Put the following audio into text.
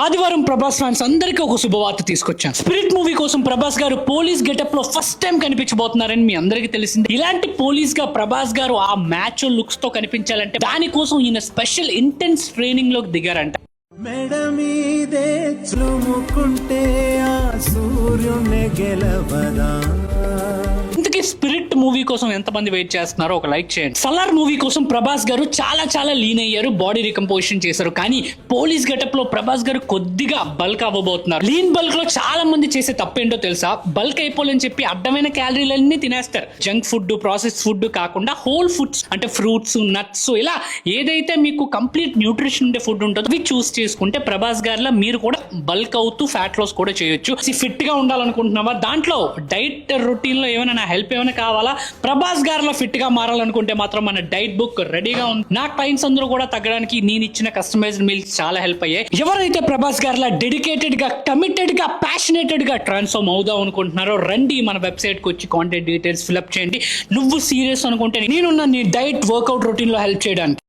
ఆదివారం ప్రభాస్ ఫ్యాన్స్ అందరికీ ఒక శుభవార్త తీసుకొచ్చాను. స్పిరిట్ మూవీ కోసం ప్రభాస్ గారు పోలీస్ గెటప్ లో ఫస్ట్ టైం కనిపించబోతున్నారని మీ అందరికీ తెలిసింది. ఇలాంటి పోలీస్ గా ప్రభాస్ గారు ఆ మ్యాచ్ లుక్స్ తో కనిపించాలంటే దానికోసం ఈయన స్పెషల్ ఇంటెన్స్ ట్రైనింగ్ లోకి దిగారంట. మెడమీదే చుముకుంటే ఆ సూర్యుని గెలవదా. ఇంతకీ స్పిరిట్ మూవీ కోసం ఎంతమంది వెయిట్ చేస్తున్నారో ఒక లైక్ చేయండి. సలార్ మూవీ కోసం ప్రభాస్ గారు చాలా లీన్ అయ్యారు, బాడీ రికంపోజిషన్ చేశారు. కానీ పోలీస్ గెటప్ లో ప్రభాస్ గారు కొద్దిగా బల్క్ అవ్వబోతున్నారు. లీన్ బల్క్ లో చాలా మంది చేసే తప్పేంటో తెలుసా? బల్క్ అయిపోవాలని చెప్పి అడ్డమైన క్యాలరీలన్నీ తినేస్తారు. జంక్ ఫుడ్, ప్రాసెస్ ఫుడ్ కాకుండా హోల్ ఫుడ్స్ అంటే ఫ్రూట్స్, నట్స్, ఇలా ఏదైతే మీకు కంప్లీట్ న్యూట్రిషన్ ఉండే ఫుడ్ ఉంటుందో అవి చూస్ చేసుకుంటే ప్రభాస్ గారిలా మీరు కూడా బల్క్ అవుతూ ఫ్యాట్ లాస్ కూడా చేయొచ్చు. ఫిట్ గా ఉండాలనుకుంటున్నావా? దాంట్లో డైట్ రొటీన్ లో ఏమైనా హెల్ప్ ఏమైనా కావాలా? ప్రభాస్ గారిలో ఫిట్ గా మారాలనుకుంటే మాత్రం మన డైట్ బుక్ రెడీగా ఉంది. నా క్లయింట్స్ అందరూ కూడా తగ్గడానికి నేను ఇచ్చిన కస్టమైజ్డ్ మీల్స్ చాలా హెల్ప్ అయ్యాయి. ఎవరైతే ప్రభాస్ గారిలా డెడికేటెడ్ గా, కమిటెడ్ గా, ప్యాషనేటెడ్ గా ట్రాన్స్ఫార్మ్ అవుదాం అనుకుంటున్నారో రండి మన వెబ్సైట్ కి వచ్చి కాంటాక్ట్ డీటెయిల్స్ ఫిల్అప్ చేయండి. నువ్వు సీరియస్ అనుకుంటే నేనున్న నీ డైట్ వర్కౌట్ రొటీన్ లో హెల్ప్ చేయడానికి.